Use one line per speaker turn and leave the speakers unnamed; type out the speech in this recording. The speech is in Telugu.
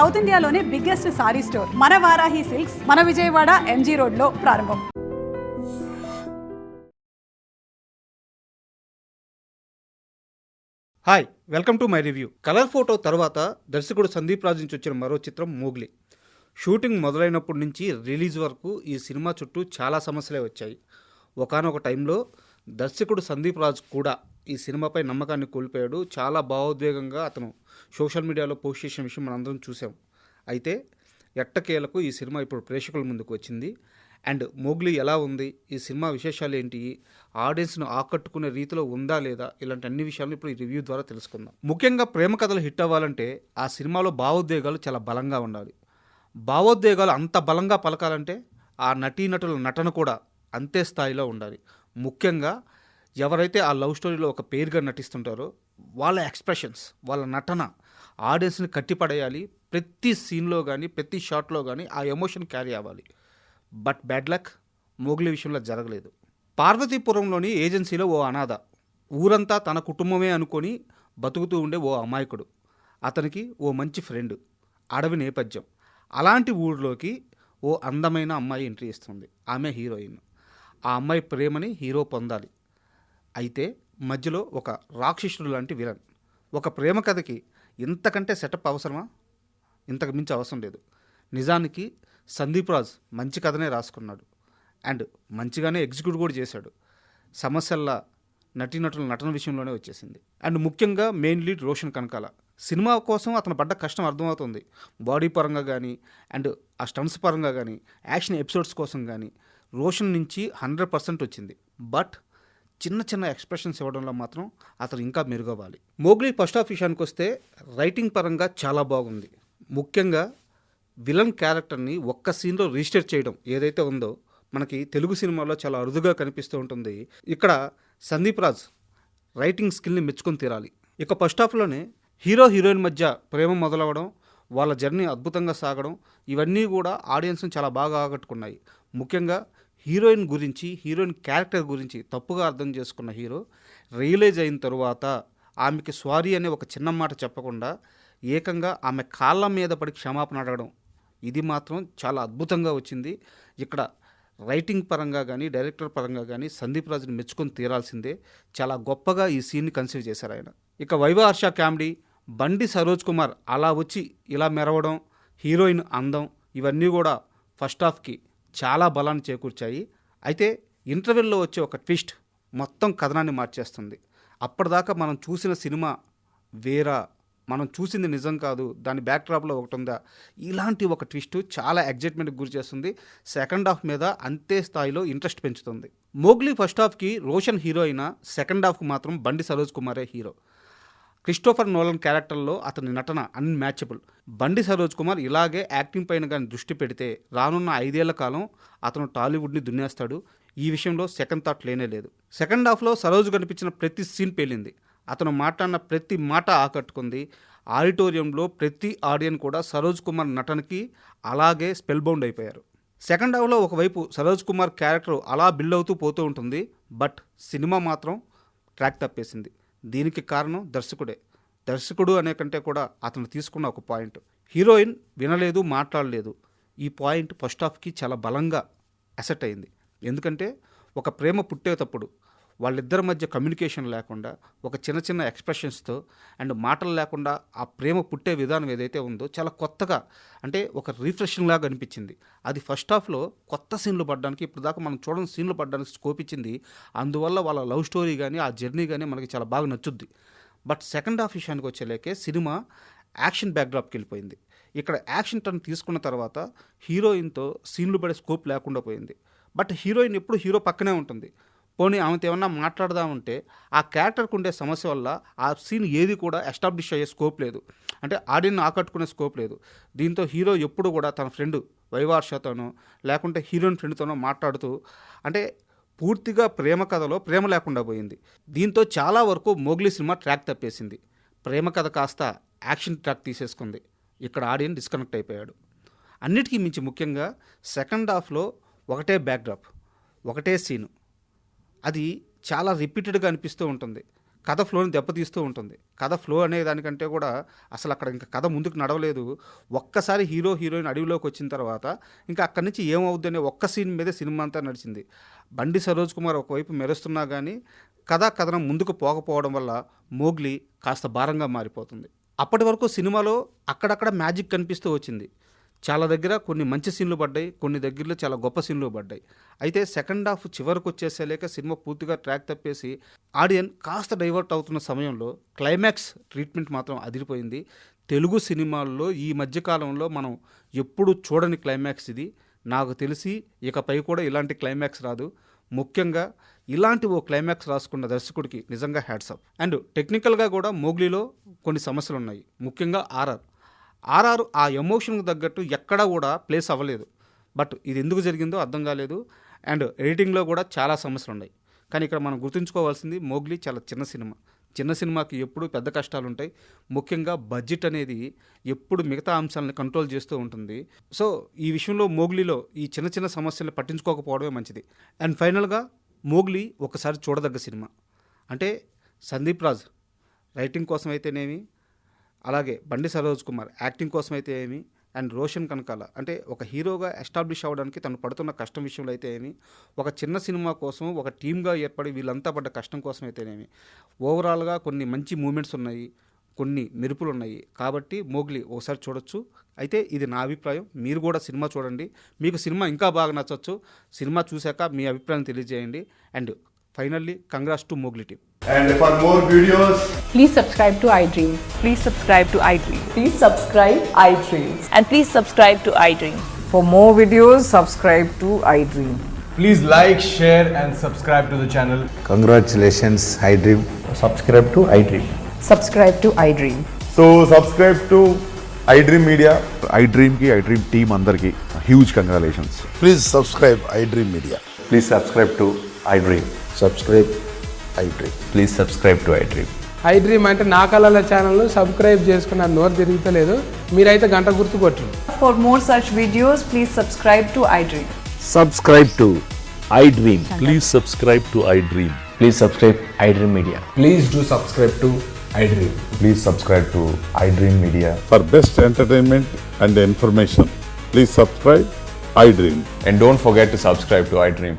సౌత్ ఇండియాలోనే బిగ్గెస్ట్ సారీ స్టోర్ మన వారాహి సిల్క్స్ మన విజయవాడ ఎంజీ రోడ్లో ప్రారంభం.
Hi, welcome to my review. Colour photo తర్వాత దర్శకుడు సందీప్ రాజ్ నుంచి వచ్చిన మరో చిత్రం మోగ్లీ. షూటింగ్ మొదలైనప్పటి నుంచి రిలీజ్ వరకు ఈ సినిమా చుట్టూ చాలా సమస్యలే వచ్చాయి. ఒకానొక టైంలో దర్శకుడు సందీప్ రాజ్ కూడా ఈ సినిమాపై నమ్మకాన్ని కోల్పోయాడు. చాలా భావోద్వేగంగా అతను సోషల్ మీడియాలో పోస్ట్ చేసిన విషయం మనందరం చూసాం. అయితే ఎట్టకేలకు ఈ సినిమా ఇప్పుడు ప్రేక్షకుల ముందుకు వచ్చింది. అండ్ మోగ్లీ ఎలా ఉంది, ఈ సినిమా విశేషాలు ఏంటి, ఆడియన్స్ను ఆకట్టుకునే రీతిలో ఉందా లేదా, ఇలాంటి అన్ని విషయాలను ఇప్పుడు ఈ రివ్యూ ద్వారా తెలుసుకుందాం. ముఖ్యంగా ప్రేమ కథలు హిట్ అవ్వాలంటే ఆ సినిమాలో భావోద్వేగాలు చాలా బలంగా ఉండాలి. భావోద్వేగాలు అంత బలంగా పలకాలంటే ఆ నటీనటుల నటన కూడా అంతే స్థాయిలో ఉండాలి. ముఖ్యంగా ఎవరైతే ఆ లవ్ స్టోరీలో ఒక పేరుగా నటిస్తుంటారో వాళ్ళ ఎక్స్ప్రెషన్స్, వాళ్ళ నటన ఆడియన్స్ని కట్టిపడేయాలి. ప్రతి సీన్లో కానీ ప్రతి షాట్లో కానీ ఆ ఎమోషన్ క్యారీ అవ్వాలి. బట్ బ్యాడ్ లక్, మోగ్లీ విషయంలో జరగలేదు. పార్వతీపురంలోని ఏజెన్సీలో ఓ అనాథ, ఊరంతా తన కుటుంబమే అనుకొని బతుకుతూ ఉండే ఓ అమాయకుడు, అతనికి ఓ మంచి ఫ్రెండ్, అడవి నేపథ్యం. అలాంటి ఊరిలోకి ఓ అందమైన అమ్మాయి ఎంట్రీ ఇస్తుంది. ఆమె హీరోయిన్. ఆ అమ్మాయి ప్రేమని హీరో పొందాలి. అయితే మధ్యలో ఒక రాక్షసుడు లాంటి విలన్. ఒక ప్రేమ కథకి ఇంతకంటే సెటప్ అవసరమా? ఇంతకు మించి అవసరం లేదు. నిజానికి సందీప్ రాజ్ మంచి కథనే రాసుకున్నాడు అండ్ మంచిగానే ఎగ్జిక్యూట్ కూడా చేశాడు. సమస్యల్లా నటీనటుల నటన విషయంలోనే వచ్చేసింది. అండ్ ముఖ్యంగా main lead Roshan Kanakala. Cinema కోసం అతను పడ్డ కష్టం అర్థమవుతుంది. బాడీ పరంగా కానీ అండ్ ఆ స్టంట్స్ పరంగా కానీ యాక్షన్ ఎపిసోడ్స్ కోసం కానీ రోషన్ నుంచి 100% వచ్చింది. బట్ చిన్న చిన్న ఎక్స్ప్రెషన్స్ ఇవ్వడంలో మాత్రం అతను ఇంకా మెరుగవ్వాలి. మోగ్లీ ఫస్ట్ హాఫ్ విషయానికి వస్తే రైటింగ్ పరంగా చాలా బాగుంది. ముఖ్యంగా విలన్ క్యారెక్టర్ని ఒక్క సీన్లో రిజిస్టర్ చేయడం ఏదైతే ఉందో మనకి తెలుగు సినిమాలో చాలా అరుదుగా కనిపిస్తూ ఉంటుంది. ఇక్కడ సందీప్ రాజ్ రైటింగ్ స్కిల్ని మెచ్చుకొని తీరాలి. ఇక ఫస్ట్ హాఫ్లోనే హీరో హీరోయిన్ మధ్య ప్రేమ మొదలవడం, వాళ్ళ జర్నీ అద్భుతంగా సాగడం, ఇవన్నీ కూడా ఆడియన్స్ని చాలా బాగా ఆకట్టుకున్నాయి. ముఖ్యంగా హీరోయిన్ గురించి, హీరోయిన్ క్యారెక్టర్ గురించి తప్పుగా అర్థం చేసుకున్న హీరో రియలైజ్ అయిన తరువాత ఆమెకి సారీ అనే ఒక చిన్న మాట చెప్పకుండా ఏకంగా ఆమె కాళ్ళ మీద పడి క్షమాపణ అడగడం, ఇది మాత్రం చాలా అద్భుతంగా వచ్చింది. ఇక్కడ రైటింగ్ పరంగా కానీ డైరెక్టర్ పరంగా కానీ సందీప్ రాజుని మెచ్చుకొని తీరాల్సిందే. చాలా గొప్పగా ఈ సీన్ని కన్సీవ్ చేశారు ఆయన. ఇక వైవ హర్ష కామెడీ, బండి సరోజ్ కుమార్ అలా వచ్చి ఇలా మెరవడం, హీరోయిన్ అందం, ఇవన్నీ కూడా ఫస్ట్ హాఫ్కి చాలా బలాన్ని చేకూర్చాయి. అయితే ఇంటర్వెల్లో వచ్చే ఒక ట్విస్ట్ మొత్తం కథనాన్ని మార్చేస్తుంది. అప్పటిదాకా మనం చూసిన సినిమా వేరా, మనం చూసింది నిజం కాదు, దాని బ్యాక్డ్రాప్లో ఒకటి ఉందా, ఇలాంటి ఒక ట్విస్ట్ చాలా ఎగ్జైట్మెంట్కి గురి చేస్తుంది. సెకండ్ హాఫ్ మీద అంతే స్థాయిలో ఇంట్రెస్ట్ పెంచుతుంది. మోగ్లీ ఫస్ట్ హాఫ్కి రోషన్ హీరో అయినా సెకండ్ హాఫ్కి మాత్రం బండి సరోజ్ కుమారే హీరో. క్రిస్టోఫర్ నోలన్ క్యారెక్టర్లో అతని నటన అన్మ్యాచబుల్. బండి సరోజ్ కుమార్ ఇలాగే యాక్టింగ్ పైన కానీ దృష్టి పెడితే రానున్న 5 ఏళ్ల కాలం అతను టాలీవుడ్ని దున్నేస్తాడు. ఈ విషయంలో సెకండ్ థాట్ లేనే లేదు. సెకండ్ హాఫ్లో సరోజ్ కనిపించిన ప్రతి సీన్ పేలింది. అతను మాట్లాడిన ప్రతి మాట ఆకట్టుకుంది. ఆడిటోరియంలో ప్రతి ఆడియన్ కూడా సరోజ్ కుమార్ నటనకి అలాగే స్పెల్ బౌండ్ అయిపోయారు. సెకండ్ హాఫ్లో ఒకవైపు సరోజ్ కుమార్ క్యారెక్టర్ అలా బిల్డ్ అవుతూ పోతూ ఉంటుంది. బట్ సినిమా మాత్రం ట్రాక్ తప్పేసింది. దీనికి కారణం దర్శకుడే. దర్శకుడు అనే కంటే కూడా అతను తీసుకున్న ఒక పాయింట్, హీరోయిన్ వినలేదు, మాట్లాడలేదు. ఈ పాయింట్ ఫస్ట్ హాఫ్కి చాలా బలంగా అసెట్ అయింది. ఎందుకంటే ఒక ప్రేమ పుట్టేటప్పుడు వాళ్ళిద్దరి మధ్య కమ్యూనికేషన్ లేకుండా, ఒక చిన్న చిన్న ఎక్స్ప్రెషన్స్తో అండ్ మాటలు లేకుండా ఆ ప్రేమ పుట్టే విధానం ఏదైతే ఉందో చాలా కొత్తగా, అంటే ఒక రిఫ్రెషింగ్ లాగా అనిపించింది. అది ఫస్ట్ హాఫ్లో కొత్త సీన్లు పడడానికి, ఇప్పుడు దాకా మనం చూడని సీన్లు పడడానికి స్కోప్ ఇచ్చింది. అందువల్ల వాళ్ళ లవ్ స్టోరీ కానీ ఆ జర్నీ కానీ మనకి చాలా బాగా నచ్చుద్ది. బట్ సెకండ్ హాఫ్ విషయానికి వచ్చేలేకే సినిమా యాక్షన్ బ్యాక్డ్రాప్కి వెళ్ళిపోయింది. ఇక్కడ యాక్షన్ టర్న్ తీసుకున్న తర్వాత హీరోయిన్తో సీన్లు పడే స్కోప్ లేకుండా పోయింది. బట్ హీరోయిన్ ఎప్పుడు హీరో పక్కనే ఉంటుంది. పోనీ ఆమెతో ఏమన్నా మాట్లాడదామంటే ఆ క్యారెక్టర్కి ఉండే సమస్య వల్ల ఆ సీన్ ఏది కూడా ఎస్టాబ్లిష్ అయ్యే స్కోప్ లేదు, అంటే ఆడియన్ను ఆకట్టుకునే స్కోప్ లేదు. దీంతో హీరో ఎప్పుడు కూడా తన ఫ్రెండ్ వైవ హర్షతోనో లేకుంటే హీరోయిన్ ఫ్రెండ్తోనో మాట్లాడుతూ, అంటే పూర్తిగా ప్రేమ కథలో ప్రేమ లేకుండా పోయింది. దీంతో చాలా వరకు మోగ్లీ సినిమా ట్రాక్ తప్పేసింది. ప్రేమ కథ కాస్త యాక్షన్ ట్రాక్ తీసేసుకుంది. ఇక్కడ ఆడియన్ డిస్కనెక్ట్ అయిపోయాడు. అన్నిటికీ మించి ముఖ్యంగా సెకండ్ హాఫ్లో ఒకటే బ్యాక్డ్రాప్, ఒకటే సీను, అది చాలా రిపీటెడ్గా అనిపిస్తూ ఉంటుంది. కథ ఫ్లోని దెబ్బతీస్తూ ఉంటుంది. కథ ఫ్లో అనే దానికంటే కూడా అసలు అక్కడ ఇంకా కథ ముందుకు నడవలేదు. ఒక్కసారి హీరో హీరోయిన్ అడవిలోకి వచ్చిన తర్వాత ఇంకా అక్కడి నుంచి ఏమవుద్ది అనే ఒక్క సీన్ మీదే సినిమా అంతా నడిచింది. బండి సరోజ్ కుమార్ ఒకవైపు మెరుస్తున్నా కానీ కథనం ముందుకు పోకపోవడం వల్ల మోగ్లీ కాస్త భారంగా మారిపోతుంది. అప్పటి వరకు సినిమాలో అక్కడక్కడ మ్యాజిక్ కనిపిస్తూ వచ్చింది. చాలా దగ్గర కొన్ని మంచి సీన్లు పడ్డాయి, కొన్ని దగ్గరలో చాలా గొప్ప సీన్లు పడ్డాయి. అయితే సెకండ్ హాఫ్ చివరికి వచ్చేసేలేక సినిమా పూర్తిగా ట్రాక్ తప్పేసి ఆడియన్ కాస్త డైవర్ట్ అవుతున్న సమయంలో క్లైమాక్స్ ట్రీట్మెంట్ మాత్రం అదిరిపోయింది. తెలుగు సినిమాల్లో ఈ మధ్యకాలంలో మనం ఎప్పుడు చూడని క్లైమాక్స్ ఇది. నాకు తెలిసి ఇకపై కూడా ఇలాంటి క్లైమాక్స్ రాదు. ముఖ్యంగా ఇలాంటి ఓ క్లైమాక్స్ రాసుకున్న దర్శకుడికి నిజంగా హ్యాట్స్ ఆఫ్. అండ్ టెక్నికల్గా కూడా మోగ్లీలో కొన్ని సమస్యలు ఉన్నాయి. ముఖ్యంగా ఆర్ఆర్ ఆ ఎమోషన్కి తగ్గట్టు ఎక్కడా కూడా ప్లేస్ అవ్వలేదు. బట్ ఇది ఎందుకు జరిగిందో అర్థం కాలేదు. అండ్ ఎడిటింగ్లో కూడా చాలా సమస్యలు ఉన్నాయి. కానీ ఇక్కడ మనం గుర్తుంచుకోవాల్సింది మోగ్లీ చాలా చిన్న సినిమాకి ఎప్పుడు పెద్ద కష్టాలు ఉంటాయి. ముఖ్యంగా బడ్జెట్ అనేది ఎప్పుడు మిగతా అంశాలను కంట్రోల్ చేస్తూ ఉంటుంది. సో ఈ విషయంలో మోగ్లీలో ఈ చిన్న సమస్యలను పట్టించుకోకపోవడమే మంచిది. అండ్ ఫైనల్గా మోగ్లీ ఒకసారి చూడదగ్గ సినిమా. అంటే సందీప్ రాజ్ రైటింగ్ కోసం అయితేనేమి, అలాగే బండి సరోజ్ కుమార్ యాక్టింగ్ కోసం అయితే ఏమి, అండ్ రోషన్ కనకాల అంటే ఒక హీరోగా ఎస్టాబ్లిష్ అవ్వడానికి తను పడుతున్న కష్టం విషయంలో అయితే ఏమి, ఒక చిన్న సినిమా కోసం ఒక టీమ్గా ఏర్పడి వీళ్ళంతా పడ్డ కష్టం కోసం అయితేనేమి, ఓవరాల్గా కొన్ని మంచి మూమెంట్స్ ఉన్నాయి, కొన్ని మెరుపులు ఉన్నాయి. కాబట్టి మోగ్లీ ఒకసారి చూడొచ్చు. అయితే ఇది నా అభిప్రాయం. మీరు కూడా సినిమా చూడండి. మీకు సినిమా ఇంకా బాగా నచ్చచ్చు. సినిమా చూశాక మీ అభిప్రాయం తెలియజేయండి. And finally congrats to Mowgli team.
And for more videos,
Please subscribe to iDream.
Please subscribe to iDream.
Please subscribe iDream.
And please subscribe to iDream.
For more videos, subscribe to iDream.
please like, share and subscribe to the channel.
Congratulations, iDream.
subscribe to iDream.
Subscribe to iDream.
So subscribe to iDream Media.
iDream team అందరికి huge congratulations.
Please subscribe iDream Media.
Please subscribe to iDream.
Subscribe iDream.
Please subscribe to iDream.
iDream అంటే నా కళల ఛానల్ సబ్స్క్రైబ్ చేసుకున్న నోరు తిరుగుతలేదు. మీరైతే గంట గుర్తు కొట్టండి.
For more such videos, please subscribe to iDream.
Subscribe to iDream. Please subscribe to iDream.
Please subscribe iDream Media.
Please do subscribe to iDream.
Please subscribe to iDream Media.
For best entertainment and information, please subscribe iDream.
And don't forget to subscribe to iDream.